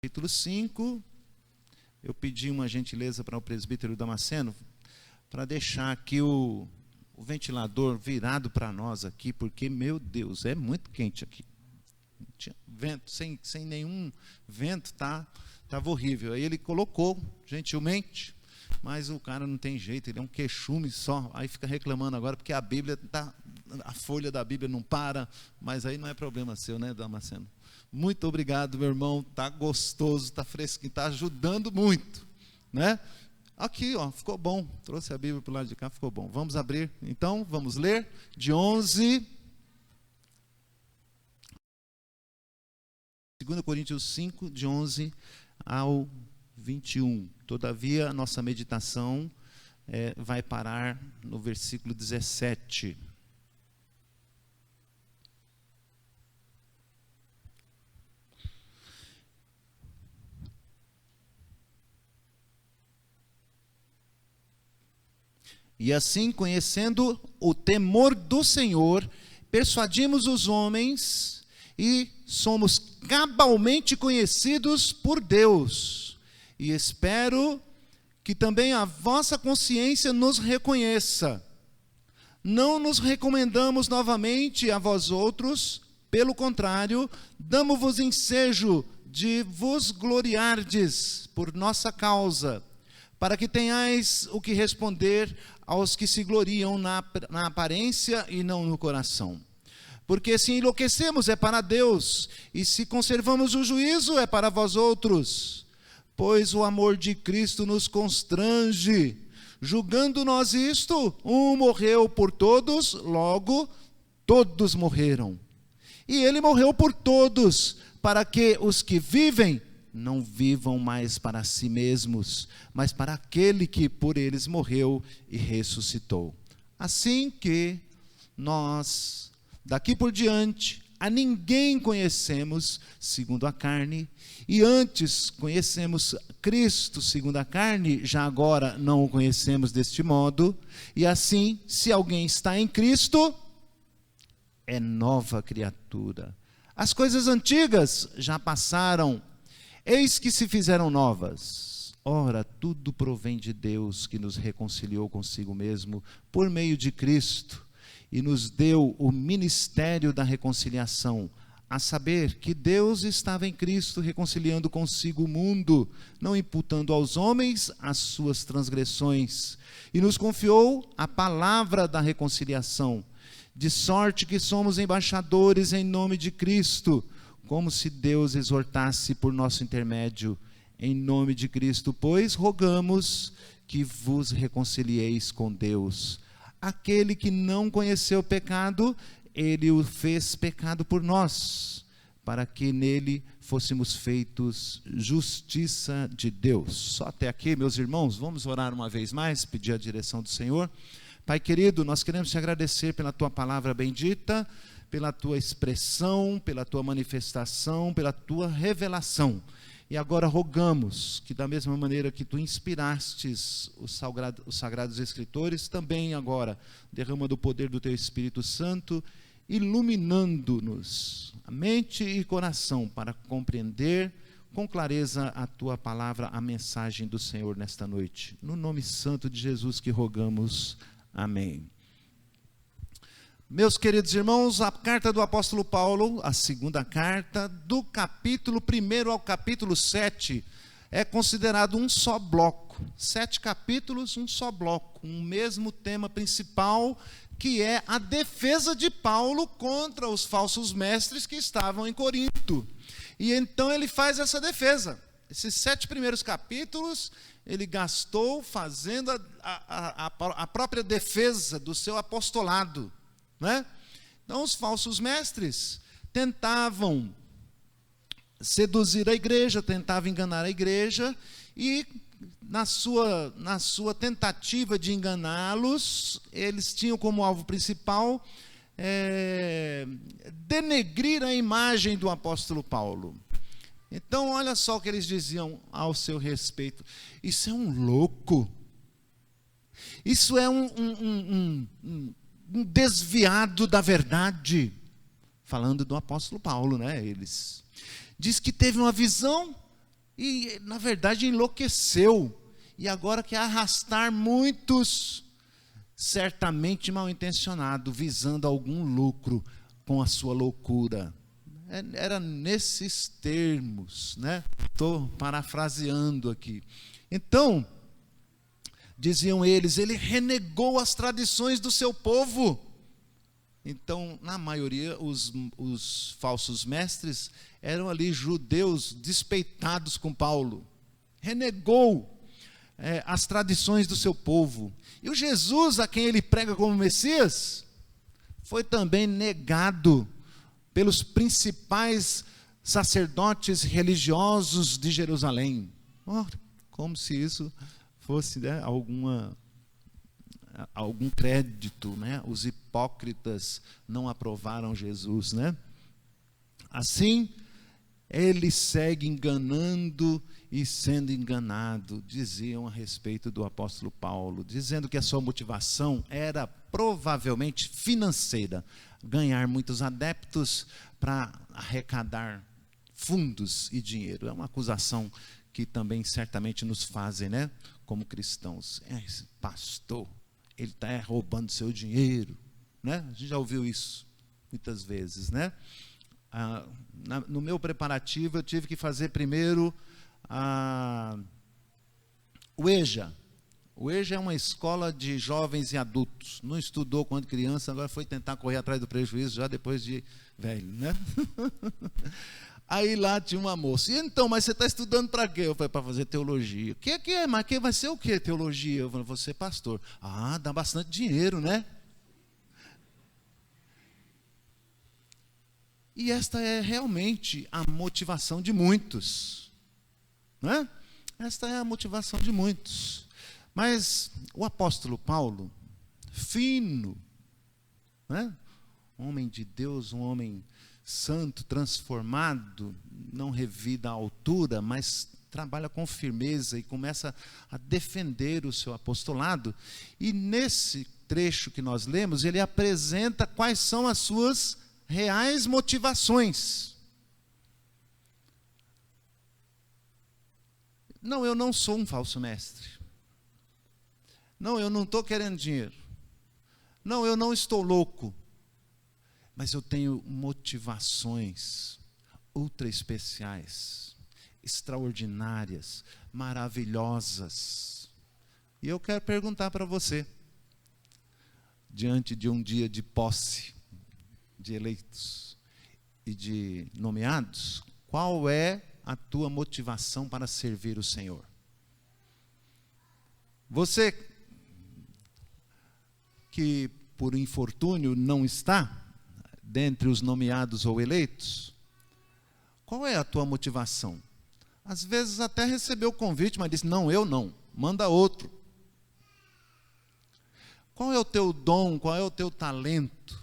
Capítulo 5, eu pedi uma gentileza para o presbítero Damasceno, para deixar aqui o ventilador virado para nós aqui, porque, meu Deus, é muito quente aqui. Tinha vento, sem nenhum vento, estava horrível. Aí ele colocou, gentilmente, mas o cara não tem jeito, ele é um queixume só, aí fica reclamando agora, porque a Bíblia a folha da Bíblia não para, mas aí não é problema seu, né, Damasceno? Muito obrigado, meu irmão, está gostoso, está fresquinho, está ajudando muito, né? Aqui, ó, ficou bom, trouxe a Bíblia para o lado de cá, ficou bom. Vamos abrir, então, vamos ler, de 2 Coríntios 5, de 11 ao 21. Todavia, a nossa meditação vai parar no versículo 17. E assim, conhecendo o temor do Senhor, persuadimos os homens e somos cabalmente conhecidos por Deus. E espero que também a vossa consciência nos reconheça. Não nos recomendamos novamente a vós outros, pelo contrário, damos-vos ensejo de vos gloriardes por nossa causa, para que tenhais o que responder aos que se gloriam na aparência e não no coração. Porque se enlouquecemos é para Deus, e se conservamos o juízo é para vós outros. Pois o amor de Cristo nos constrange. Julgando nós isto, um morreu por todos, logo todos morreram. E ele morreu por todos, para que os que vivem não vivam mais para si mesmos, mas para aquele que por eles morreu e ressuscitou. Assim que nós, daqui por diante, a ninguém conhecemos segundo a carne, e antes conhecemos Cristo segundo a carne, já agora não o conhecemos deste modo, e assim, se alguém está em Cristo, é nova criatura. As coisas antigas já passaram, eis que se fizeram novas. Ora, tudo provém de Deus, que nos reconciliou consigo mesmo por meio de Cristo e nos deu o ministério da reconciliação, a saber que Deus estava em Cristo reconciliando consigo o mundo, não imputando aos homens as suas transgressões, e nos confiou a palavra da reconciliação, de sorte que somos embaixadores em nome de Cristo, como se Deus exortasse por nosso intermédio. Em nome de Cristo, pois, rogamos que vos reconcilieis com Deus. Aquele que não conheceu o pecado, ele o fez pecado por nós, para que nele fôssemos feitos justiça de Deus. Só até aqui, meus irmãos, vamos orar uma vez mais, pedir a direção do Senhor. Pai querido, nós queremos te agradecer pela tua palavra bendita, pela tua expressão, pela tua manifestação, pela tua revelação. E agora rogamos que da mesma maneira que tu inspirastes os sagrados escritores, também agora derrama do poder do teu Espírito Santo, iluminando-nos a mente e coração para compreender com clareza a tua palavra, a mensagem do Senhor nesta noite. No nome santo de Jesus que rogamos. Amém. Meus queridos irmãos, a carta do apóstolo Paulo, a segunda carta, do capítulo 1 ao capítulo 7, é considerado um só bloco. 7 capítulos, um só bloco, um mesmo tema principal, que é a defesa de Paulo contra os falsos mestres que estavam em Corinto. E então ele faz essa defesa. Esses 7 primeiros capítulos, ele gastou fazendo a própria defesa do seu apostolado. Né? Então os falsos mestres tentavam seduzir a igreja, tentavam enganar a igreja, e na sua tentativa de enganá-los, eles tinham como alvo principal denegrir a imagem do apóstolo Paulo. Então olha só o que eles diziam ao seu respeito: isso é um louco, isso é um desviado da verdade, falando do apóstolo Paulo, né? Eles diz que teve uma visão, E, na verdade, enlouqueceu. E agora quer arrastar muitos, certamente mal intencionados, visando algum lucro com a sua loucura. Era nesses termos, né? Estou parafraseando aqui. Então, diziam eles, ele renegou as tradições do seu povo. Então, na maioria, os falsos mestres eram ali judeus despeitados com Paulo. Renegou as tradições do seu povo. E o Jesus a quem ele prega como Messias foi também negado pelos principais sacerdotes religiosos de Jerusalém. Como se isso fosse, né, algum crédito, né? Os hipócritas não aprovaram Jesus, né? Assim, ele segue enganando e sendo enganado, diziam a respeito do apóstolo Paulo, dizendo que a sua motivação era provavelmente financeira, ganhar muitos adeptos para arrecadar fundos e dinheiro. É uma acusação que também certamente nos fazem, né, como cristãos. Esse pastor, ele está roubando seu dinheiro, né? A gente já ouviu isso muitas vezes, né? No meu preparativo, eu tive que fazer primeiro o EJA. O EJA é uma escola de jovens e adultos. Não estudou quando criança, agora foi tentar correr atrás do prejuízo já depois de velho, né? Aí lá tinha uma moça. E então, mas você está estudando para quê? Eu falei, para fazer teologia. O que é? Mas que vai ser o quê, teologia? Eu falei, vou ser pastor. Ah, dá bastante dinheiro, né? E esta é realmente a motivação de muitos, né? Esta é a motivação de muitos. Mas o apóstolo Paulo, fino, né? Homem de Deus, um homem santo, transformado, não revida a altura, mas trabalha com firmeza e começa a defender o seu apostolado. E nesse trecho que nós lemos, ele apresenta quais são as suas reais motivações. Não, eu não sou um falso mestre. Não, eu não estou querendo dinheiro. Não, eu não estou louco. Mas eu tenho motivações ultra especiais, extraordinárias, maravilhosas. E eu quero perguntar para você, diante de um dia de posse, de eleitos e de nomeados, qual é a tua motivação para servir o Senhor? Você que por infortúnio não está dentre os nomeados ou eleitos, qual é a tua motivação? Às vezes até recebeu o convite, mas disse, não, eu não, manda outro. Qual é o teu dom, qual é o teu talento?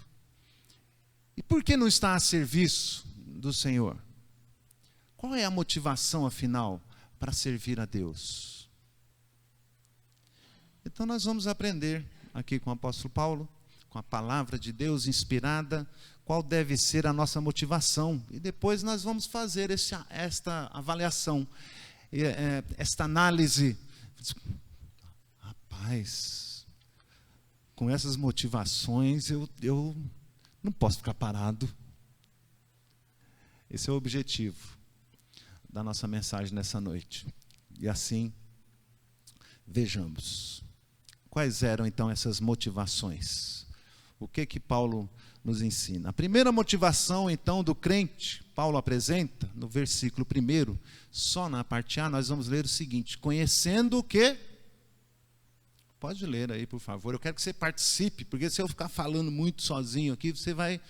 E por que não está a serviço do Senhor? Qual é a motivação, afinal, para servir a Deus? Então nós vamos aprender aqui com o apóstolo Paulo, com a palavra de Deus inspirada, qual deve ser a nossa motivação. E depois nós vamos fazer esta avaliação, esta análise. Rapaz, com essas motivações eu não posso ficar parado. Esse é o objetivo da nossa mensagem nessa noite. E assim, vejamos. Quais eram então essas motivações? O que Paulo nos ensina? A primeira motivação então do crente, Paulo apresenta no versículo 1, só na parte A, nós vamos ler o seguinte: conhecendo o quê? Pode ler aí, por favor. Eu quero que você participe, porque se eu ficar falando muito sozinho aqui, você vai...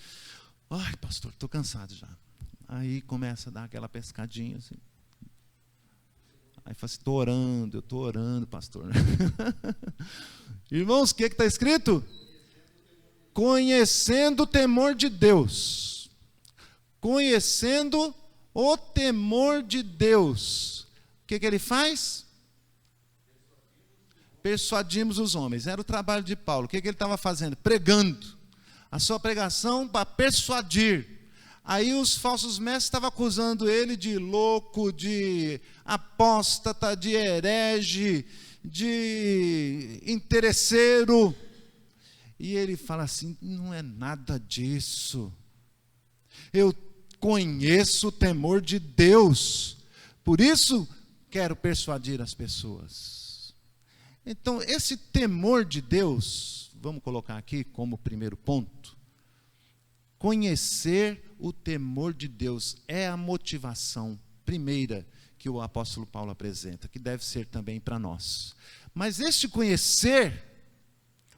Ai, pastor, estou cansado já. Aí começa a dar aquela pescadinha assim. Aí fala assim, eu estou orando, pastor. Irmãos, o que está escrito? Conhecendo o temor de Deus. Conhecendo o temor de Deus. O que ele faz? Persuadimos os homens. Era o trabalho de Paulo. O que ele estava fazendo? Pregando. A sua pregação para persuadir Aí os falsos mestres estavam acusando ele de louco, de apóstata, de herege, de interesseiro. E ele fala assim: não é nada disso. Eu conheço o temor de Deus, por isso quero persuadir as pessoas. Então, esse temor de Deus, vamos colocar aqui como primeiro ponto. Conhecer o temor de Deus é a motivação primeira que o apóstolo Paulo apresenta, que deve ser também para nós. Mas este conhecer,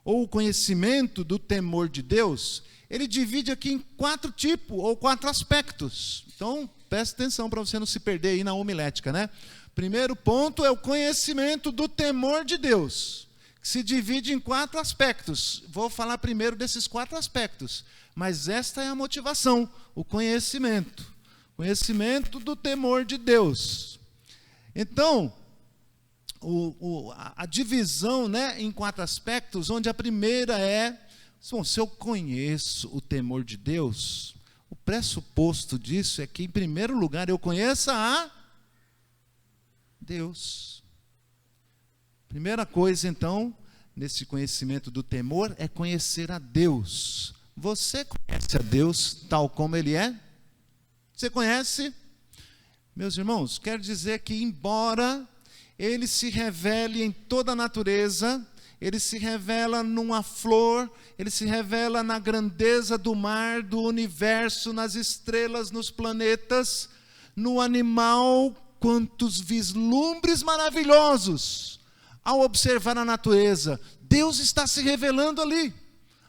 ou o conhecimento do temor de Deus, ele divide aqui em 4 tipos, ou 4 aspectos. Então, preste atenção para você não se perder aí na homilética, né? Primeiro ponto é o conhecimento do temor de Deus, que se divide em 4 aspectos. Vou falar primeiro desses 4 aspectos, mas esta é a motivação, o conhecimento do temor de Deus. Então, a divisão, né, em 4 aspectos, onde a primeira é, bom, se eu conheço o temor de Deus, o pressuposto disso é que, em primeiro lugar, eu conheça a Deus. Primeira coisa, então, nesse conhecimento do temor, é conhecer a Deus. Você conhece a Deus tal como Ele é? Você conhece? Meus irmãos, quero dizer que, embora Ele se revele em toda a natureza, Ele se revela numa flor, Ele se revela na grandeza do mar, do universo, nas estrelas, nos planetas, no animal, quantos vislumbres maravilhosos. Ao observar a natureza, Deus está se revelando ali.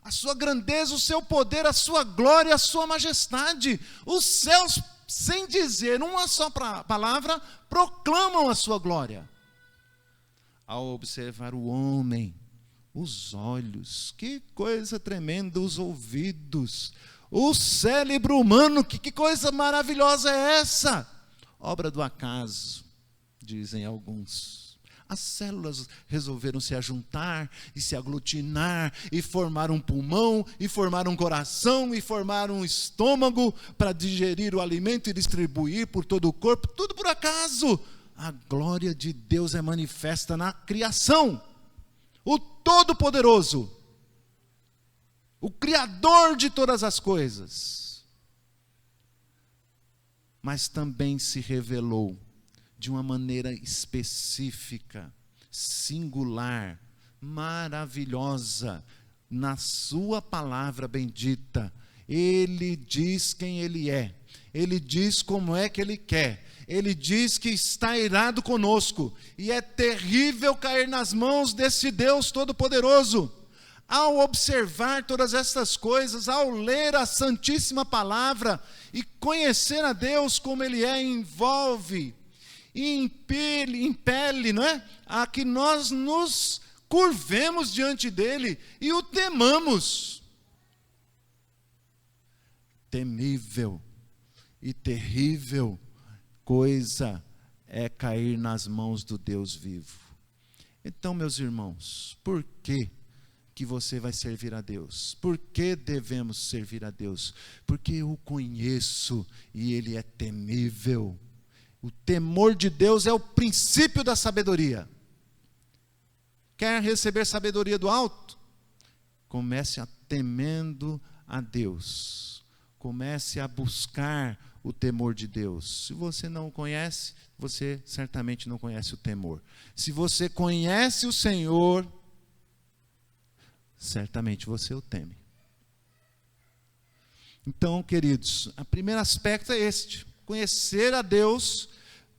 A sua grandeza, o seu poder, a sua glória, a sua majestade. Os céus, sem dizer uma só palavra, proclamam a sua glória. Ao observar o homem, os olhos, que coisa tremenda, os ouvidos, o cérebro humano, que coisa maravilhosa é essa? Obra do acaso, dizem alguns. As células resolveram se ajuntar e se aglutinar e formar um pulmão, e formar um coração, e formar um estômago para digerir o alimento e distribuir por todo o corpo, tudo por acaso. A glória de Deus é manifesta na criação. O Todo-Poderoso, o Criador de todas as coisas, mas também se revelou de uma maneira específica, singular, maravilhosa, na sua palavra bendita. Ele diz quem Ele é, Ele diz como é que Ele quer, Ele diz que está irado conosco, e é terrível cair nas mãos desse Deus Todo-Poderoso. Ao observar todas essas coisas, ao ler a Santíssima Palavra, e conhecer a Deus como Ele é, envolve, e impele, não é? A que nós nos curvemos diante dEle, e o temamos. Temível e terrível coisa é cair nas mãos do Deus vivo. Então, meus irmãos, por que você vai servir a Deus? Por que devemos servir a Deus? Porque eu o conheço e Ele é temível. O temor de Deus é o princípio da sabedoria. Quer receber sabedoria do alto? Comece a temendo a Deus. Comece a buscar o temor de Deus. Se você não o conhece, você certamente não conhece o temor. Se você conhece o Senhor, certamente você o teme. Então, queridos, o primeiro aspecto é este: conhecer a Deus,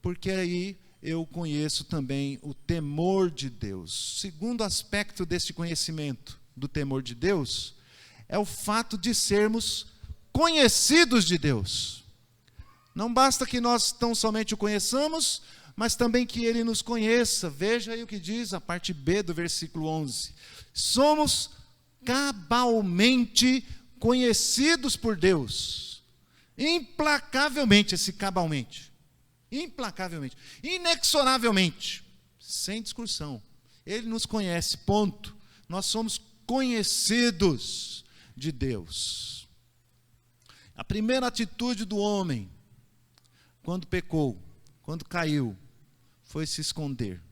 porque aí eu conheço também o temor de Deus. Segundo aspecto deste conhecimento do temor de Deus é o fato de sermos conhecidos de Deus. Não basta que nós tão somente o conheçamos, mas também que Ele nos conheça. Veja aí o que diz a parte B do versículo 11. Somos cabalmente conhecidos por Deus. Implacavelmente, esse cabalmente. Implacavelmente, inexoravelmente, sem discussão. Ele nos conhece, ponto. Nós somos conhecidos de Deus. A primeira atitude do homem, quando pecou, quando caiu, foi se esconder.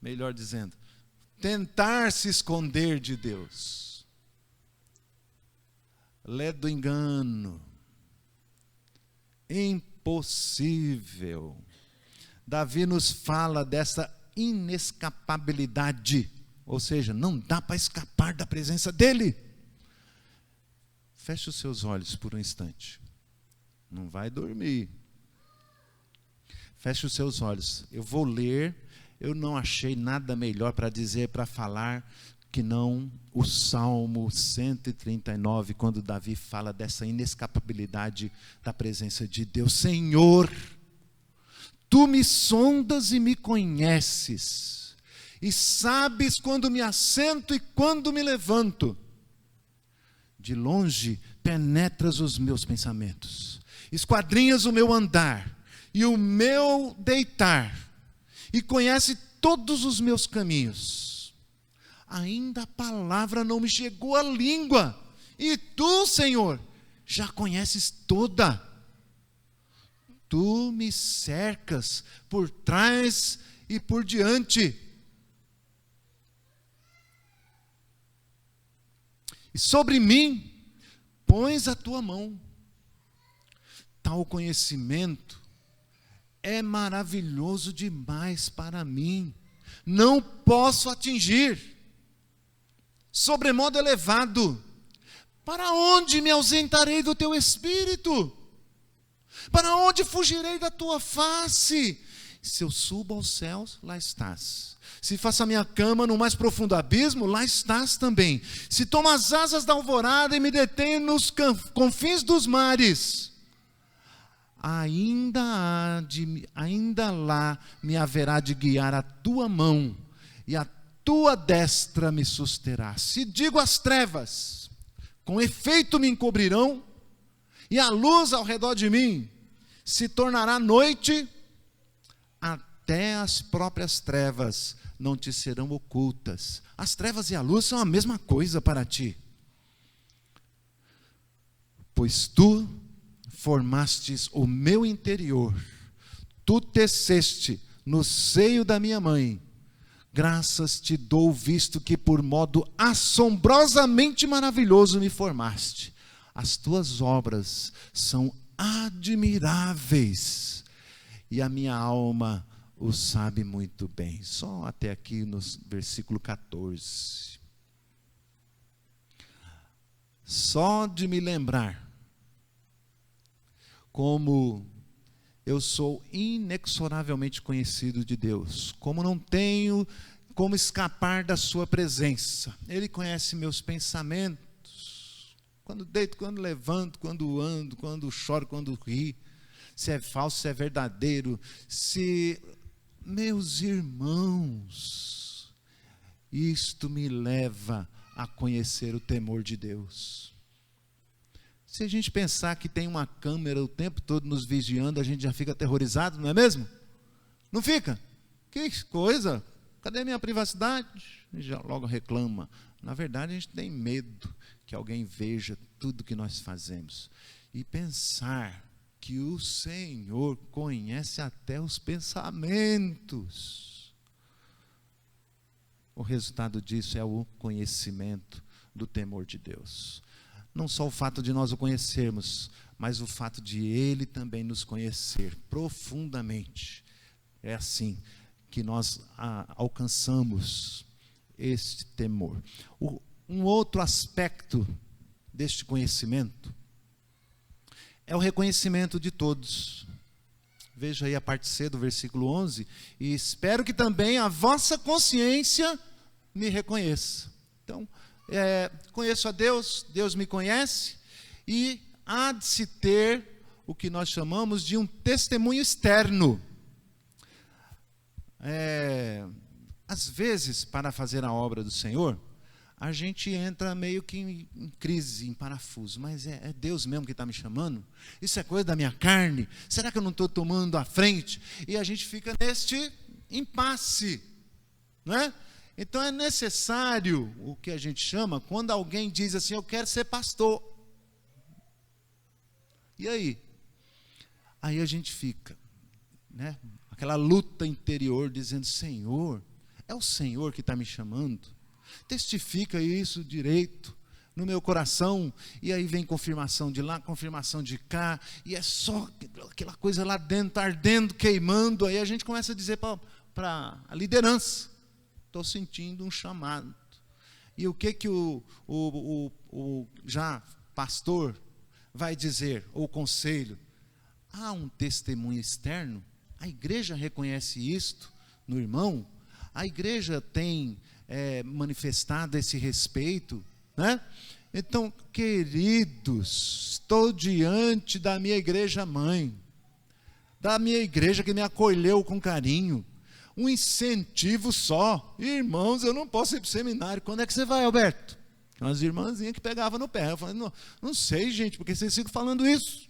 Melhor dizendo, tentar se esconder de Deus. Lé do engano. Impossível. Davi nos fala dessa inescapabilidade, ou seja, não dá para escapar da presença dele. Feche os seus olhos por um instante. Não vai dormir. Feche os seus olhos. Eu vou ler. Eu não achei nada melhor para dizer, para falar, que não o Salmo 139, quando Davi fala dessa inescapabilidade da presença de Deus. Senhor, tu me sondas e me conheces, e sabes quando me assento e quando me levanto. De longe penetras os meus pensamentos, esquadrinhas o meu andar e o meu deitar, e conhece todos os meus caminhos. Ainda a palavra não me chegou à língua, e tu, Senhor, já conheces toda. Tu me cercas por trás e por diante. E sobre mim pões a tua mão. Tal conhecimento é maravilhoso demais para mim. Não posso atingir. Sobremodo elevado. Para onde me ausentarei do teu espírito? Para onde fugirei da tua face? Se eu subo aos céus, lá estás. Se faço a minha cama no mais profundo abismo, lá estás também. Se tomo as asas da alvorada e me detenho nos confins dos mares, ainda lá me haverá de guiar a tua mão, e a tua destra me susterá. Se digo às trevas, com efeito me encobrirão, e a luz ao redor de mim se tornará noite, até as próprias trevas não te serão ocultas. As trevas e a luz são a mesma coisa para ti. Pois tu formastes o meu interior, tu teceste no seio da minha mãe. Graças te dou, visto que por modo assombrosamente maravilhoso me formaste. As tuas obras são admiráveis, e a minha alma o sabe muito bem. Só até aqui no versículo 14. Só de me lembrar como eu sou inexoravelmente conhecido de Deus, como não tenho como escapar da sua presença. Ele conhece meus pensamentos, quando deito, quando levanto, quando ando, quando choro, quando ri, se é falso, se é verdadeiro, se... Meus irmãos, isto me leva a conhecer o temor de Deus. Se a gente pensar que tem uma câmera o tempo todo nos vigiando, a gente já fica aterrorizado, não é mesmo? Não fica? Que coisa, cadê a minha privacidade? E já logo reclama. Na verdade, a gente tem medo que alguém veja tudo que nós fazemos. E pensar que o Senhor conhece até os pensamentos. O resultado disso é o conhecimento do temor de Deus. Não só o fato de nós o conhecermos, mas o fato de Ele também nos conhecer profundamente. É assim que nós alcançamos este temor. Um outro aspecto deste conhecimento é o reconhecimento de todos. Veja aí a parte C do versículo 11. E espero que também a vossa consciência me reconheça. Então, conheço a Deus, Deus me conhece, e há de se ter o que nós chamamos de um testemunho externo. Às vezes, para fazer a obra do Senhor, a gente entra meio que em crise, em parafuso. Mas é Deus mesmo que está me chamando? Isso é coisa da minha carne? Será que eu não estou tomando a frente? E a gente fica neste impasse, não é? Então é necessário o que a gente chama, quando alguém diz assim, eu quero ser pastor. E aí? Aí a gente fica, né? Aquela luta interior dizendo, Senhor, é o Senhor que está me chamando? Testifica isso direito no meu coração. E aí vem confirmação de lá, confirmação de cá, e é só aquela coisa lá dentro, ardendo, queimando. Aí a gente começa a dizer para a liderança, estou sentindo um chamado. E o que o já pastor vai dizer, ou o conselho? Há um testemunho externo? A igreja reconhece isto no irmão? A igreja tem manifestado esse respeito, né? Então, queridos, estou diante da minha igreja mãe, da minha igreja que me acolheu com carinho, um incentivo só. Irmãos, eu não posso ir para o seminário. Quando é que você vai, Alberto? Umas irmãzinhas que pegavam no pé. Eu falei, não sei, gente, porque vocês ficam falando isso.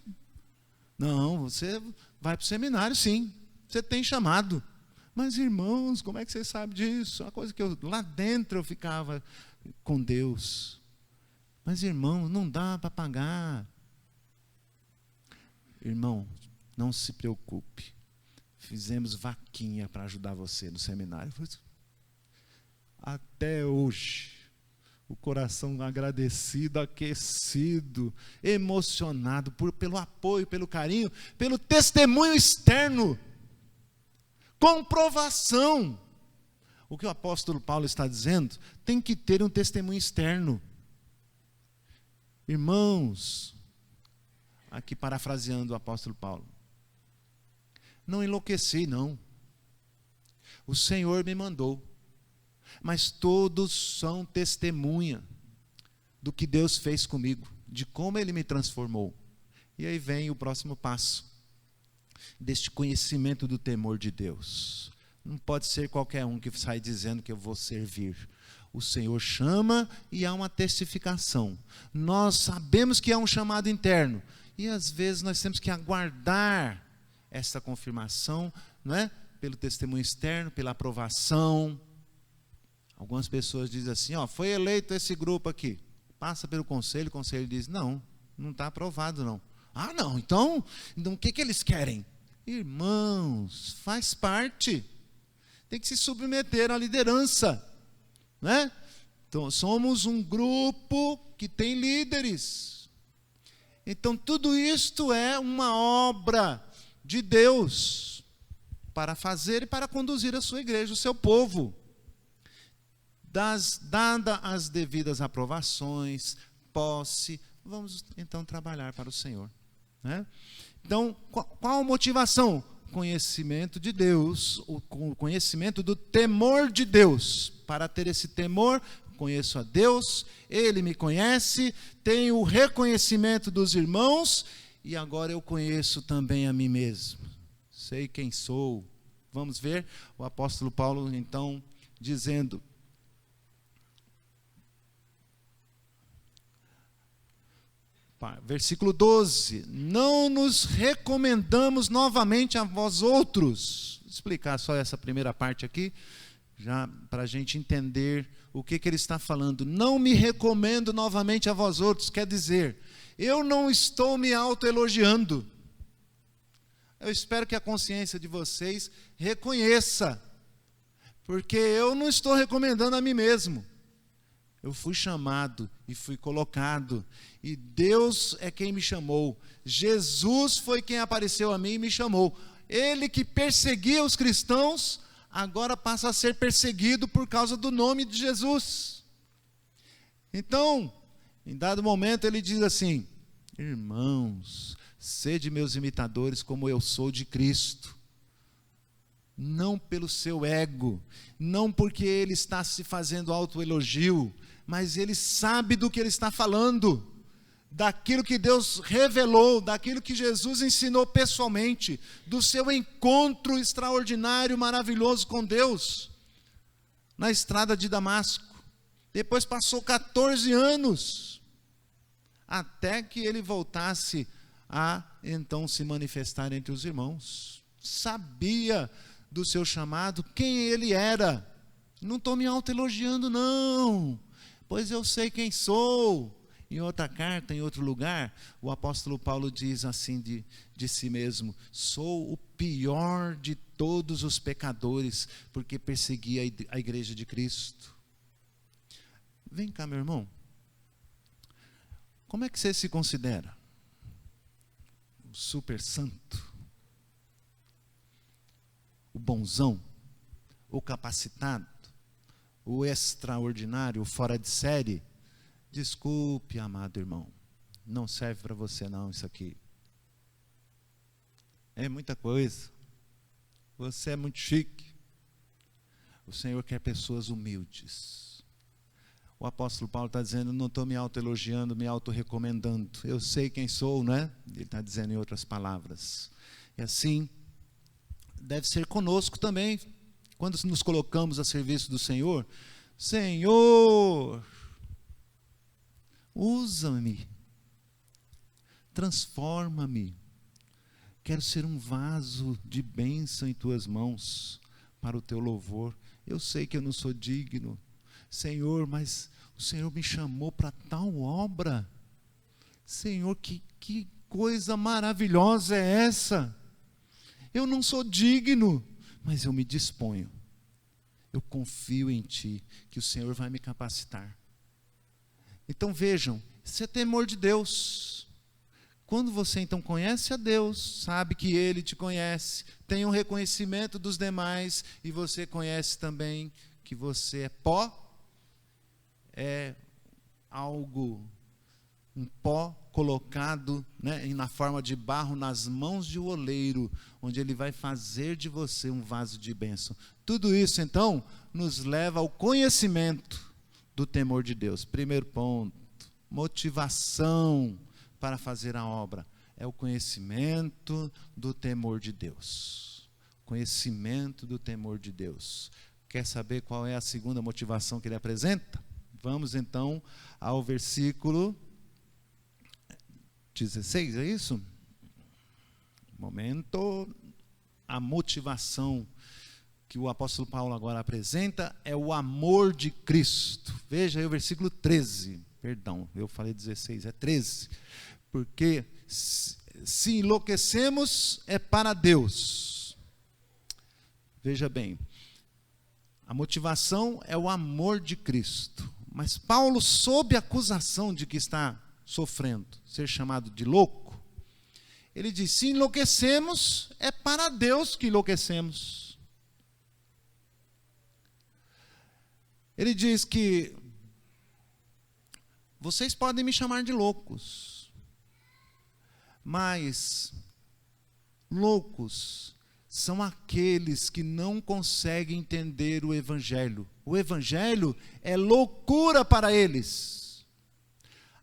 Não, você vai para o seminário, sim. Você tem chamado. Mas, irmãos, como é que você sabe disso? Uma coisa que lá dentro eu ficava com Deus. Mas, irmão, não dá para pagar. Irmão, não se preocupe. Fizemos vaquinha para ajudar você no seminário. Até hoje, o coração agradecido, aquecido, emocionado pelo apoio, pelo carinho, pelo testemunho externo. Comprovação. O que o apóstolo Paulo está dizendo, tem que ter um testemunho externo. Irmãos, aqui parafraseando o apóstolo Paulo, não enlouqueci, não. O Senhor me mandou. Mas todos são testemunha do que Deus fez comigo, de como Ele me transformou. E aí vem o próximo passo, deste conhecimento do temor de Deus. Não pode ser qualquer um que sai dizendo que eu vou servir. O Senhor chama e há uma testificação. Nós sabemos que há um chamado interno. E às vezes nós temos que aguardar essa confirmação, não é? Pelo testemunho externo, pela aprovação. Algumas pessoas dizem assim, foi eleito esse grupo aqui. Passa pelo conselho, o conselho diz, não está aprovado não. Ah, não, então o que eles querem? Irmãos, faz parte. Tem que se submeter à liderança, né? Então, somos um grupo que tem líderes. Então, tudo isto é uma obra de Deus para fazer e para conduzir a sua igreja, o seu povo. Dada as devidas aprovações, posse, vamos então trabalhar para o Senhor, né? Então, qual a motivação? Conhecimento de Deus, o conhecimento do temor de Deus. Para ter esse temor, conheço a Deus, Ele me conhece, tenho o reconhecimento dos irmãos, e agora eu conheço também a mim mesmo. Sei quem sou. Vamos ver o apóstolo Paulo, então, dizendo... Versículo 12, não nos recomendamos novamente a vós outros. Vou explicar só essa primeira parte aqui, já para a gente entender o que ele está falando. Não me recomendo novamente a vós outros, quer dizer, eu não estou me autoelogiando. Eu espero que a consciência de vocês reconheça, porque eu não estou recomendando a mim mesmo. Eu fui chamado e fui colocado, e Deus é quem me chamou. Jesus foi quem apareceu a mim e me chamou. Ele que perseguia os cristãos, agora passa a ser perseguido por causa do nome de Jesus. Então, em dado momento ele diz assim, irmãos, sede meus imitadores como eu sou de Cristo. Não pelo seu ego, não porque ele está se fazendo autoelogio, mas ele sabe do que ele está falando, daquilo que Deus revelou, daquilo que Jesus ensinou pessoalmente, do seu encontro extraordinário, maravilhoso com Deus, na estrada de Damasco. Depois passou 14 anos, até que ele voltasse a então se manifestar entre os irmãos. Sabia do seu chamado, quem ele era. Não estou me autoelogiando não, pois eu sei quem sou. Em outra carta, em outro lugar, o apóstolo Paulo diz assim de si mesmo: sou o pior de todos os pecadores, porque persegui a igreja de Cristo. Vem cá, meu irmão. Como é que você se considera? O super santo? O bonzão? O capacitado? O extraordinário? O fora de série? Desculpe, amado irmão, não serve para você não isso aqui. É muita coisa. Você é muito chique. O Senhor quer pessoas humildes. O apóstolo Paulo está dizendo, não estou me autoelogiando, me autorrecomendando. Eu sei quem sou, né? Ele está dizendo em outras palavras. E assim, deve ser conosco também, quando nos colocamos a serviço do Senhor. Senhor, usa-me, transforma-me, quero ser um vaso de bênção em tuas mãos, para o teu louvor. Eu sei que eu não sou digno, Senhor, mas o Senhor me chamou para tal obra. Senhor, que coisa maravilhosa é essa? Eu não sou digno, mas eu me disponho, eu confio em Ti, que o Senhor vai me capacitar. Então vejam, isso é temor de Deus. Quando você então conhece a Deus, sabe que Ele te conhece, tem um reconhecimento dos demais, e você conhece também que você é pó, é algo, um pó colocado, né, na forma de barro nas mãos de um oleiro, onde Ele vai fazer de você um vaso de bênção. Tudo isso então nos leva ao conhecimento do temor de Deus. Primeiro ponto, motivação para fazer a obra, é o conhecimento do temor de Deus. Conhecimento do temor de Deus. Quer saber qual é a segunda motivação que ele apresenta? Vamos então ao versículo 16, é isso? Momento. A motivação que o apóstolo Paulo agora apresenta é o amor de Cristo. Veja aí o versículo 13. Perdão, eu falei 16, é 13. Porque se enlouquecemos é para Deus. Veja bem, a motivação é o amor de Cristo. Mas Paulo, sob a acusação de que está sofrendo, ser chamado de louco, ele diz, se enlouquecemos, é para Deus que enlouquecemos. Ele diz que vocês podem me chamar de loucos, mas loucos são aqueles que não conseguem entender o Evangelho. O Evangelho é loucura para eles.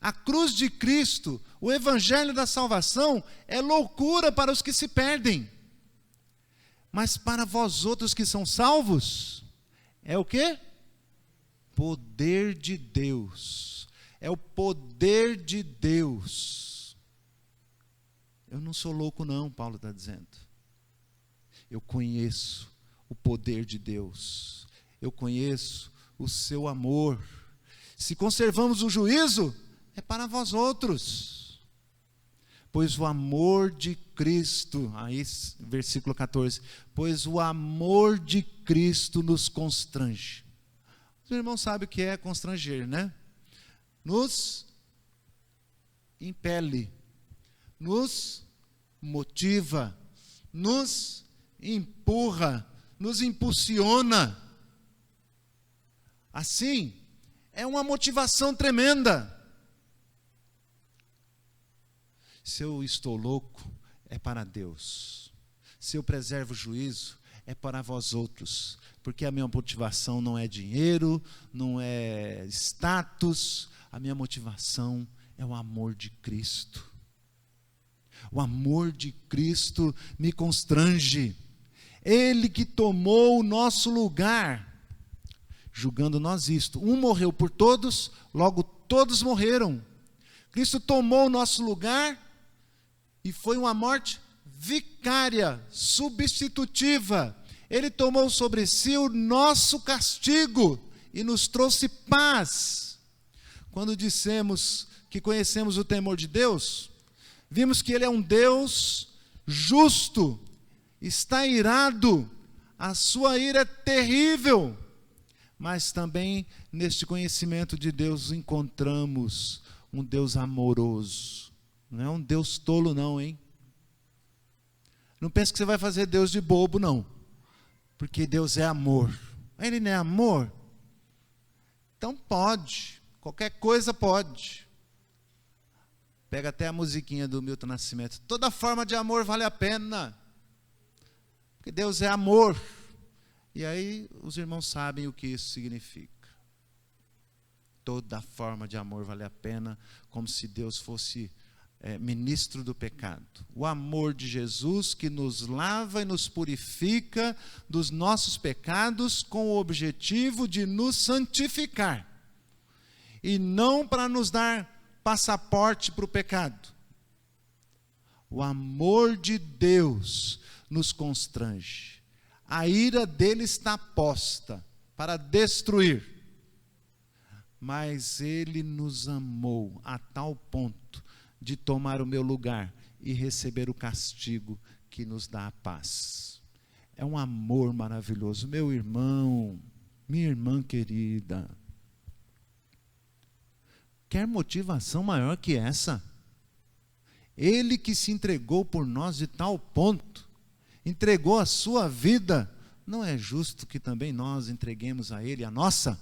A cruz de Cristo, o Evangelho da salvação, é loucura para os que se perdem. Mas para vós outros que são salvos, é o quê? Poder de Deus. É o poder de Deus. Eu não sou louco não, Paulo está dizendo. Eu conheço o poder de Deus. Eu conheço o seu amor. Se conservamos o juízo, é para vós outros. Pois o amor de Cristo, aí versículo 14, pois o amor de Cristo nos constrange. Os irmãos sabem o que é constranger, né? Nos impele, nos motiva, nos empurra, nos impulsiona. Assim, é uma motivação tremenda. Se eu estou louco, é para Deus. Se eu preservo o juízo, é para vós outros. Porque a minha motivação não é dinheiro, não é status. A minha motivação é o amor de Cristo. O amor de Cristo me constrange. Ele que tomou o nosso lugar, julgando nós isto. Um morreu por todos, logo todos morreram. Cristo tomou o nosso lugar e foi uma morte vicária, substitutiva. Ele tomou sobre si o nosso castigo e nos trouxe paz. quando dissemos que conhecemos o temor de Deus, vimos que Ele é um Deus justo, está irado, a sua ira é terrível, mas também neste conhecimento de Deus encontramos um Deus amoroso. Não é um Deus tolo não, hein? Não pense que você vai fazer Deus de bobo, não. Porque Deus é amor. Ele não é amor? Então pode. Qualquer coisa pode. Pega até a musiquinha do Milton Nascimento. Toda forma de amor vale a pena. Porque Deus é amor. E aí os irmãos sabem o que isso significa. Toda forma de amor vale a pena, como se Deus fosse ministro do pecado. O amor de Jesus que nos lava e nos purifica dos nossos pecados com o objetivo de nos santificar. E não para nos dar passaporte para o pecado. O amor de Deus nos constrange. A ira dele está posta para destruir. Mas ele nos amou a tal ponto de tomar o meu lugar e receber o castigo que nos dá a paz. É um amor maravilhoso. Meu irmão, minha irmã querida, quer motivação maior que essa? Ele que se entregou por nós de tal ponto, entregou a sua vida, não é justo que também nós entreguemos a Ele a nossa?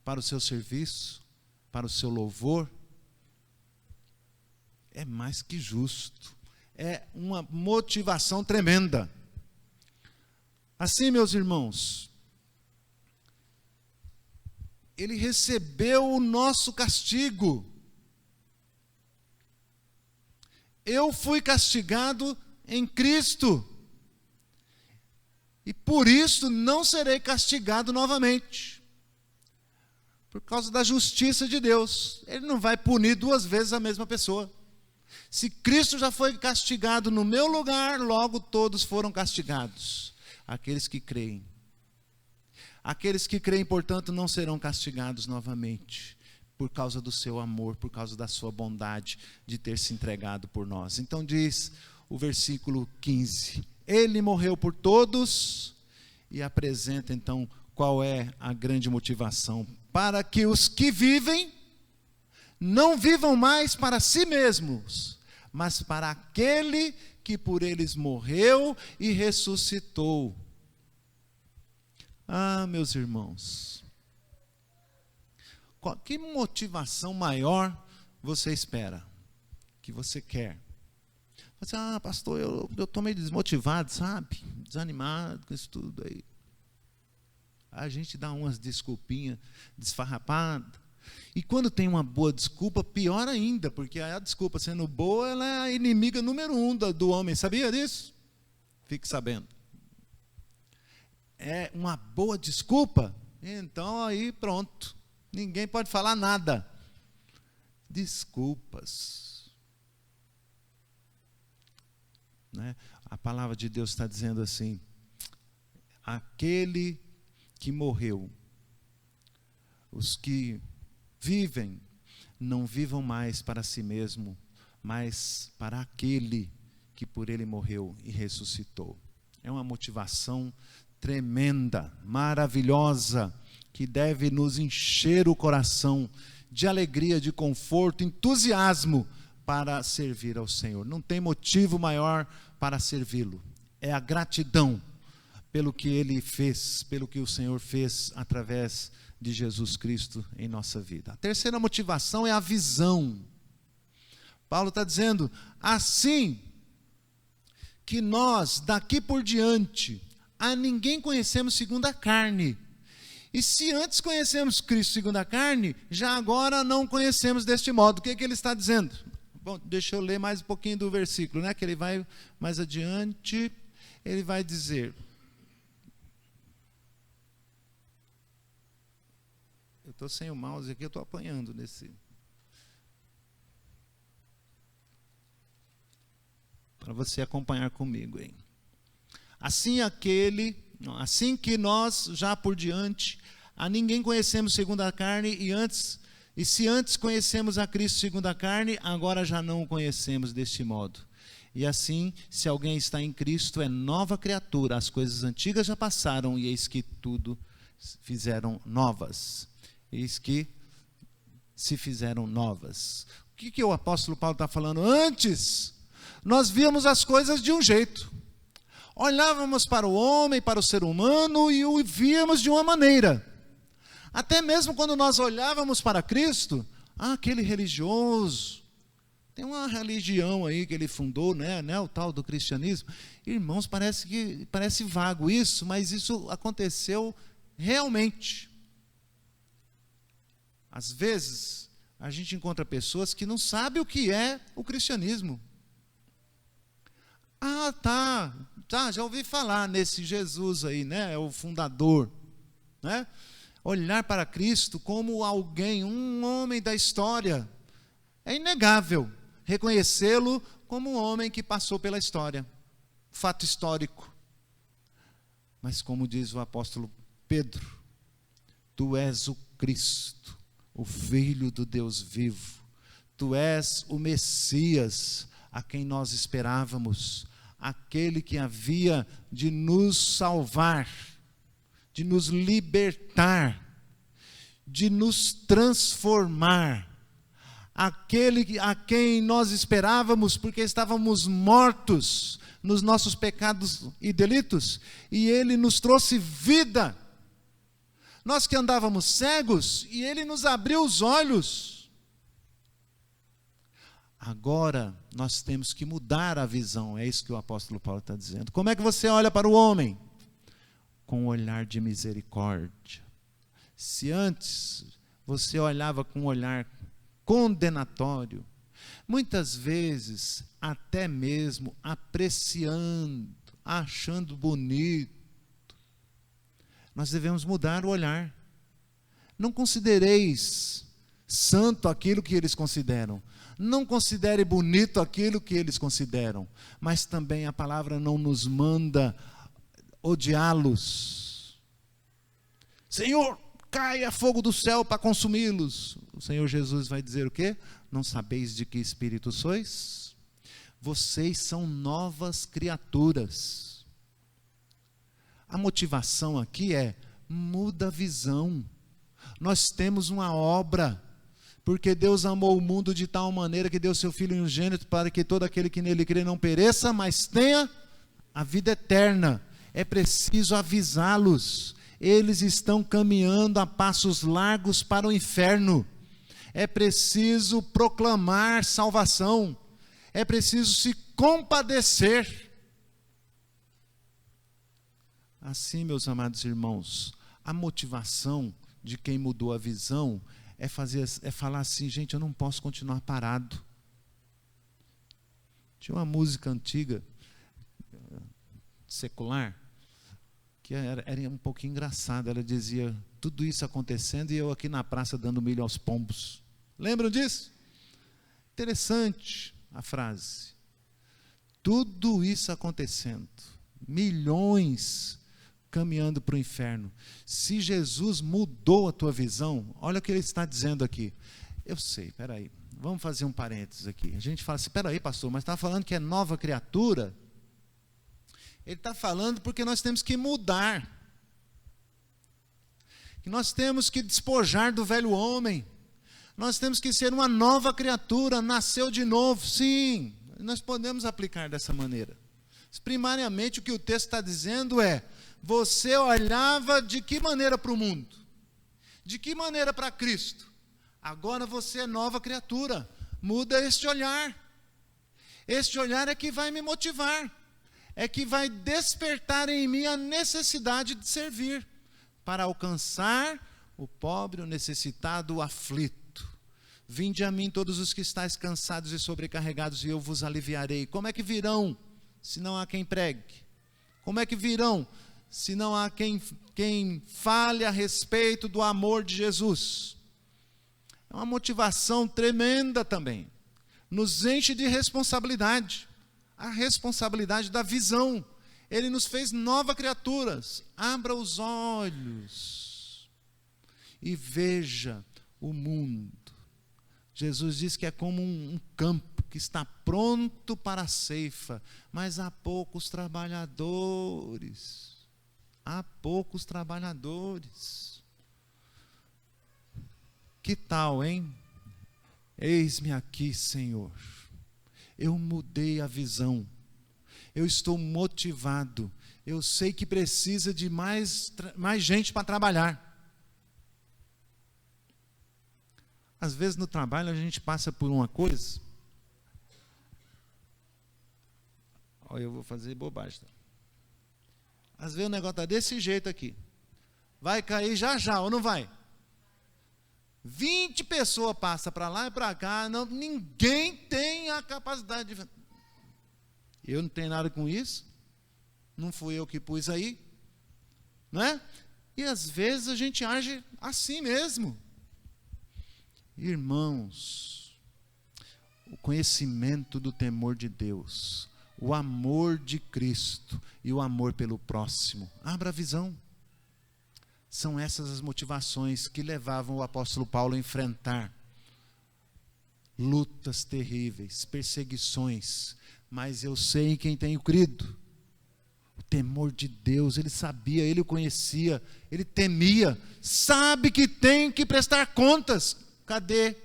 Para o seu serviço, para o seu louvor? É mais que justo, é uma motivação tremenda. Assim, meus irmãos, Ele recebeu o nosso castigo. Eu fui castigado em Cristo, e por isso não serei castigado novamente, por causa da justiça de Deus. Ele não vai punir duas vezes a mesma pessoa. Se Cristo já foi castigado no meu lugar, logo todos foram castigados. Aqueles que creem. Aqueles que creem, portanto, não serão castigados novamente, por causa do seu amor, por causa da sua bondade de ter se entregado por nós. Então diz o versículo 15: Ele morreu por todos, e apresenta então qual é a grande motivação: para que os que vivem não vivam mais para si mesmos, mas para aquele que por eles morreu e ressuscitou. Ah, meus irmãos, que motivação maior você espera, que você quer? Você, pastor, eu estou meio desmotivado, sabe? Desanimado com isso tudo aí. A gente dá umas desculpinhas desfarrapadas. E quando tem uma boa desculpa, pior ainda, porque a desculpa sendo boa, ela é a inimiga número 1 do homem. Sabia disso? Fique sabendo. É uma boa desculpa, então aí pronto. Ninguém pode falar nada. Desculpas. Né? A palavra de Deus está dizendo assim: aquele que morreu, os que vivem, não vivam mais para si mesmo, mas para aquele que por ele morreu e ressuscitou. É uma motivação tremenda, maravilhosa, que deve nos encher o coração de alegria, de conforto, entusiasmo para servir ao Senhor. Não tem motivo maior para servi-lo. É a gratidão pelo que Ele fez, pelo que o Senhor fez através de Jesus Cristo em nossa vida. A terceira motivação é a visão. Paulo está dizendo: assim que nós, daqui por diante, a ninguém conhecemos segundo a carne. E se antes conhecemos Cristo segundo a carne, já agora não conhecemos deste modo. O que ele está dizendo? Bom, deixa eu ler mais um pouquinho do versículo, né? Que ele vai mais adiante, ele vai dizer: eu estou sem o mouse aqui, eu estou apanhando nesse. Para você acompanhar comigo, hein? Assim que nós, já por diante, A ninguém conhecemos segundo a carne, e se antes conhecemos a Cristo segundo a carne, agora já não o conhecemos deste modo. E assim, se alguém está em Cristo, é nova criatura, as coisas antigas já passaram, e eis que tudo fizeram novas. Eis que se fizeram novas. O que o apóstolo Paulo está falando? Antes, nós víamos as coisas de um jeito. Olhávamos para o homem, para o ser humano, e o víamos de uma maneira. Até mesmo quando nós olhávamos para Cristo, aquele religioso, tem uma religião aí que ele fundou, né, o tal do cristianismo. Irmãos, parece vago isso, mas isso aconteceu realmente. Às vezes, a gente encontra pessoas que não sabem o que é o cristianismo. Já ouvi falar nesse Jesus aí, né, é o fundador, né? Olhar para Cristo como alguém, um homem da história, é inegável reconhecê-lo como um homem que passou pela história, fato histórico. Mas como diz o apóstolo Pedro, tu és o Cristo, o Filho do Deus vivo, tu és o Messias, a quem nós esperávamos, aquele que havia de nos salvar, de nos libertar, de nos transformar, aquele a quem nós esperávamos, porque estávamos mortos nos nossos pecados e delitos, e Ele nos trouxe vida. Nós que andávamos cegos, e Ele nos abriu os olhos. Agora, nós temos que mudar a visão, é isso que o apóstolo Paulo está dizendo. Como é que você olha para o homem? Com um olhar de misericórdia. Se antes você olhava com um olhar condenatório, muitas vezes até mesmo apreciando, achando bonito, nós devemos mudar o olhar. Não considereis santo aquilo que eles consideram, não considere bonito aquilo que eles consideram, mas também a palavra não nos manda odiá-los. Senhor, caia fogo do céu para consumi-los. O Senhor Jesus vai dizer o quê? Não sabeis de que espírito sois? Vocês são novas criaturas. A motivação aqui é, muda a visão. Nós temos uma obra, porque Deus amou o mundo de tal maneira que deu seu Filho unigênito para que todo aquele que nele crê não pereça, mas tenha a vida eterna. É preciso avisá-los, eles estão caminhando a passos largos para o inferno. É preciso proclamar salvação, é preciso se compadecer. Assim, meus amados irmãos, a motivação de quem mudou a visão é falar assim, gente, eu não posso continuar parado. Tinha uma música antiga, secular, que era um pouquinho engraçada. Ela dizia, tudo isso acontecendo e eu aqui na praça dando milho aos pombos. Lembram disso? Interessante a frase. Tudo isso acontecendo, milhões caminhando para o inferno. Se Jesus mudou a tua visão, olha o que ele está dizendo aqui. Eu sei, peraí, vamos fazer um parênteses aqui. A gente fala assim, peraí pastor, mas está falando que é nova criatura? Ele está falando porque nós temos que mudar, que nós temos que despojar do velho homem, nós temos que ser uma nova criatura, nasceu de novo. Sim, nós podemos aplicar dessa maneira. Mas, primariamente o que o texto está dizendo é, você olhava de que maneira para o mundo? De que maneira para Cristo? Agora você é nova criatura, muda este olhar. Este olhar é que vai me motivar, é que vai despertar em mim a necessidade de servir, para alcançar o pobre, o necessitado, o aflito. Vinde a mim todos os que estáis cansados e sobrecarregados, e eu vos aliviarei. Como é que virão, se não há quem pregue? Como é que virão, se não há quem fale a respeito do amor de Jesus? É uma motivação tremenda também. Nos enche de responsabilidade. A responsabilidade da visão. Ele nos fez novas criaturas. Abra os olhos. e veja o mundo. Jesus diz que é como um campo que está pronto para a ceifa, mas há poucos trabalhadores. Há poucos trabalhadores. Que tal, hein? Eis-me aqui, Senhor. Eu mudei a visão. Eu estou motivado. Eu sei que precisa de mais gente para trabalhar. Às vezes no trabalho a gente passa por uma coisa. Olha, eu vou fazer bobagem. Às vezes o negócio está desse jeito aqui. Vai cair já já, ou não vai? 20 pessoas passam para lá e para cá, ninguém tem a capacidade de... Eu não tenho nada com isso, não fui eu que pus aí, não é? E às vezes a gente age assim mesmo. Irmãos, o conhecimento do temor de Deus, o amor de Cristo e o amor pelo próximo, abra a visão. São essas as motivações que levavam o apóstolo Paulo a enfrentar lutas terríveis, perseguições, mas eu sei em quem tenho crido. O temor de Deus, ele sabia, ele o conhecia, ele temia, sabe que tem que prestar contas. Cadê?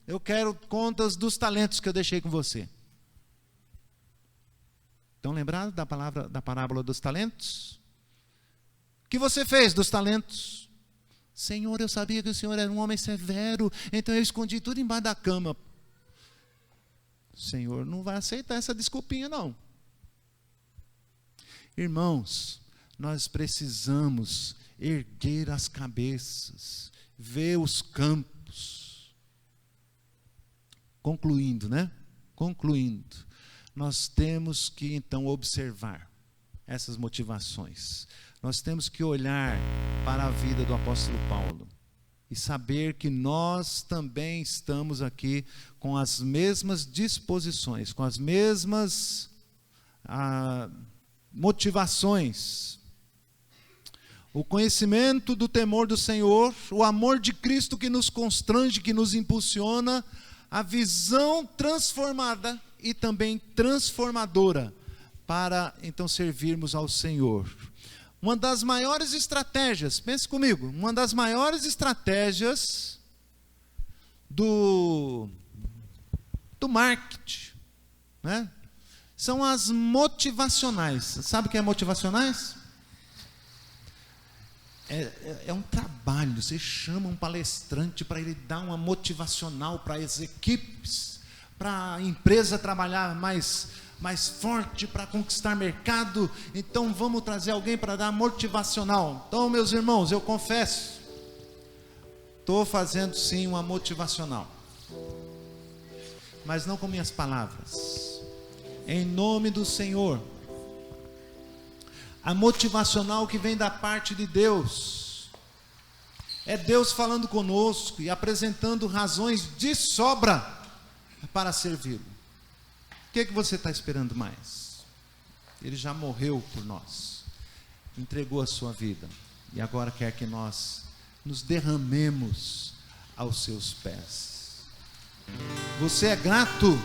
Eu quero contas dos talentos que eu deixei com você. Estão lembrados da parábola dos talentos? O que você fez dos talentos? Senhor, eu sabia que o Senhor era um homem severo, então eu escondi tudo embaixo da cama. O Senhor não vai aceitar essa desculpinha, não. Irmãos, nós precisamos erguer as cabeças, ver os campos. Concluindo, né? Concluindo, nós temos que então observar essas motivações. Nós temos que olhar para a vida do apóstolo Paulo e saber que nós também estamos aqui com as mesmas disposições, com as mesmas motivações. O conhecimento do temor do Senhor, o amor de Cristo que nos constrange, que nos impulsiona, a visão transformada e também transformadora para então servirmos ao Senhor. Uma das maiores estratégias, pense comigo, uma das maiores estratégias do marketing, né? São as motivacionais. Sabe o que é motivacionais? É um trabalho, você chama um palestrante para ele dar uma motivacional para as equipes, para a empresa trabalhar mais forte, para conquistar mercado. Então vamos trazer alguém para dar motivacional. Então, meus irmãos, eu confesso, estou fazendo sim uma motivacional, mas não com minhas palavras, em nome do Senhor. A motivacional que vem da parte de Deus, é Deus falando conosco e apresentando razões de sobra para servi-lo. O que você está esperando mais? Ele já morreu por nós, entregou a sua vida, e agora quer que nós nos derramemos aos seus pés. Você é grato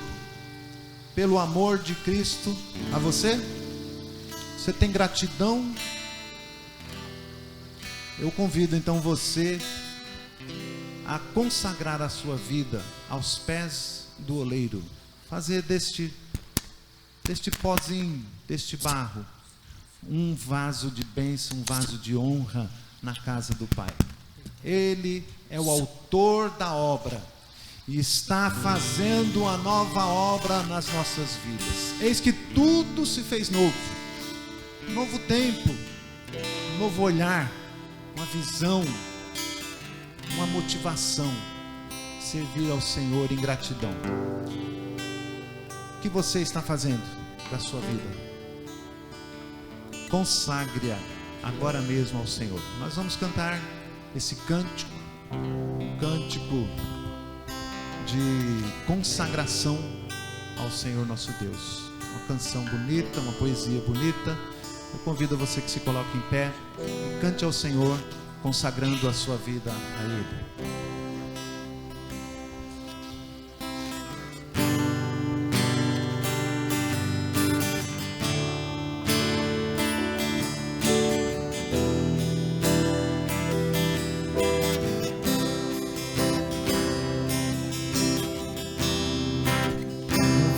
pelo amor de Cristo a você? Você tem gratidão? Eu convido então você a consagrar a sua vida aos pés do oleiro, fazer deste pozinho, deste barro, um vaso de bênção, um vaso de honra na casa do Pai. Ele é o autor da obra e está fazendo uma nova obra nas nossas vidas. Eis que tudo se fez novo, um novo tempo, um novo olhar, uma visão, uma motivação, servir ao Senhor em gratidão. O que você está fazendo da sua vida? Consagre-a agora mesmo ao Senhor. Nós vamos cantar esse cântico, um cântico de consagração ao Senhor nosso Deus. Uma canção bonita, uma poesia bonita. Eu convido você que se coloque em pé e cante ao Senhor consagrando a sua vida a Ele.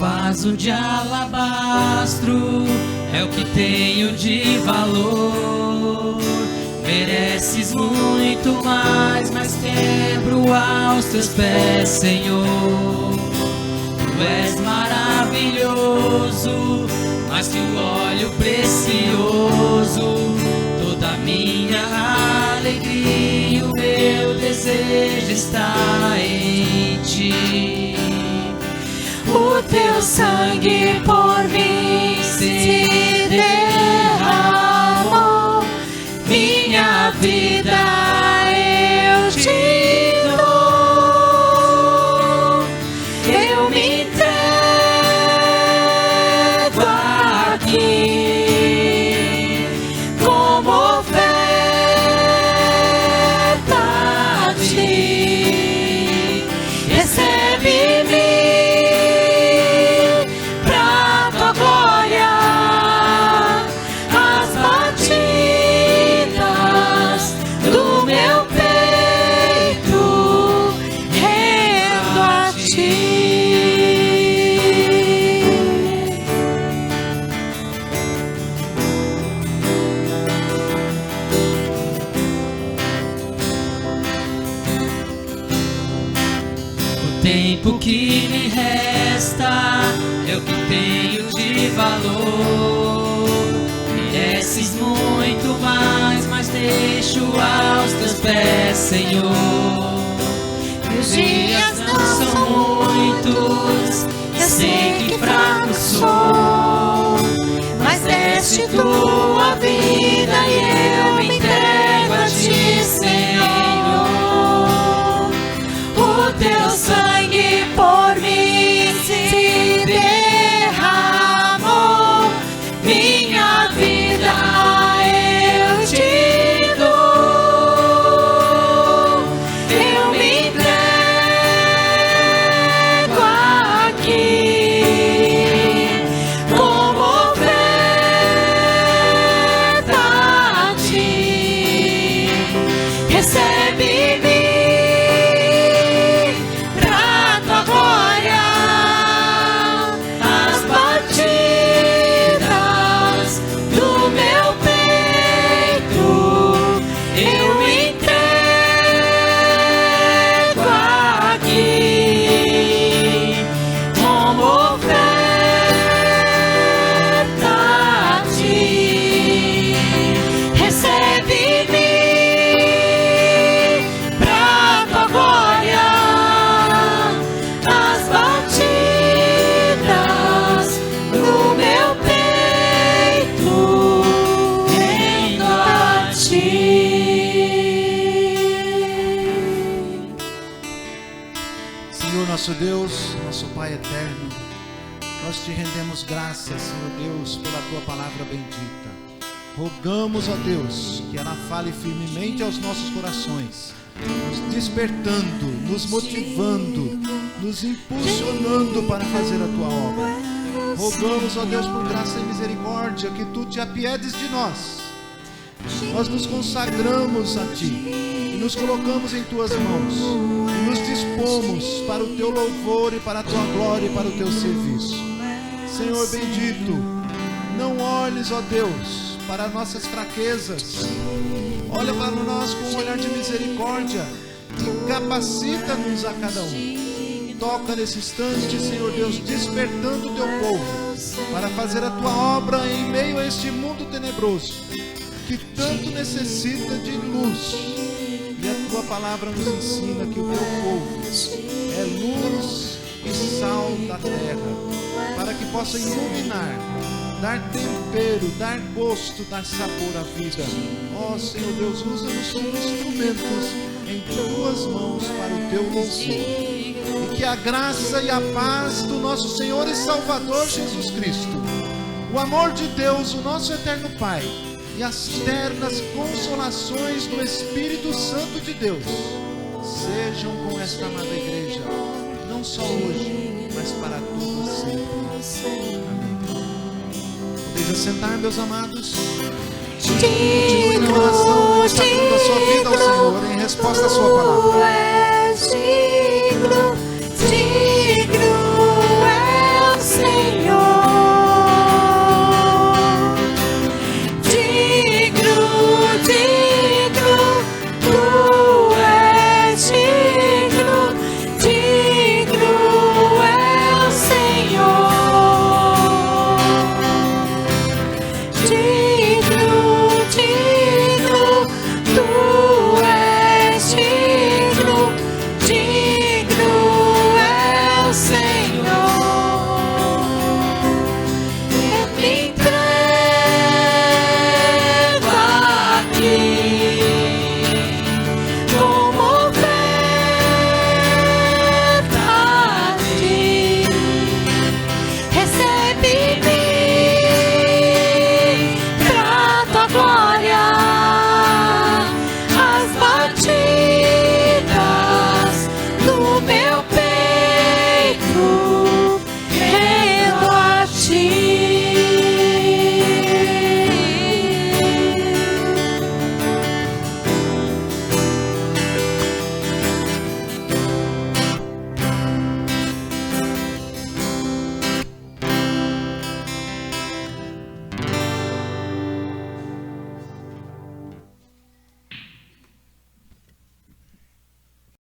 Vaso de alabastro é o que tenho de valor. Mereces muito mais, mas quebro aos teus pés, Senhor. Tu és maravilhoso, mais que o óleo precioso. Toda a minha alegria e o meu desejo está em ti. O teu sangue por mim se derramou, minha vida eu te dou, eu me entrego aqui como oferta a ti, recebe-me. O que me resta é o que tenho de valor. Mereces muito mais, mas deixo aos teus pés, Senhor. Meus dias não são muitos, eu sei que fraco sou, mas deste tua vida e eu me entrego a ti, Senhor. O teu sangue por mim se derramou, minha vida eu te dou, eu me entrego aqui como oferta a ti, recebe-me. Nosso Deus, nosso Pai eterno, nós te rendemos graças, Senhor Deus, pela tua palavra bendita. Rogamos, ó Deus, que ela fale firmemente aos nossos corações, nos despertando, nos motivando, nos impulsionando para fazer a tua obra. Rogamos, ó Deus, por graça e misericórdia, que tu te apiedes de nós. Nós nos consagramos a ti e nos colocamos em tuas mãos. Nos dispomos para o teu louvor e para a tua glória e para o teu serviço. Senhor bendito, não olhes, ó Deus, para nossas fraquezas. Olha para nós com um olhar de misericórdia e capacita-nos a cada um. Toca nesse instante, Senhor Deus, despertando o teu povo para fazer a tua obra em meio a este mundo tenebroso que tanto necessita de luz. E a tua palavra nos ensina que o teu povo é luz e sal da terra, para que possa iluminar, dar tempero, dar gosto, dar sabor à vida. Ó Senhor Deus, usa-nos como instrumentos em tuas mãos para o teu louvor. E que a graça e a paz do nosso Senhor e Salvador Jesus Cristo, o amor de Deus, o nosso eterno Pai, e as ternas consolações do Espírito Santo de Deus sejam com esta amada igreja, não só hoje, mas para todo sempre. Amém. Podeis assentar, meus amados. Continue na oração, mostrando a sua vida ao Senhor em resposta à sua palavra.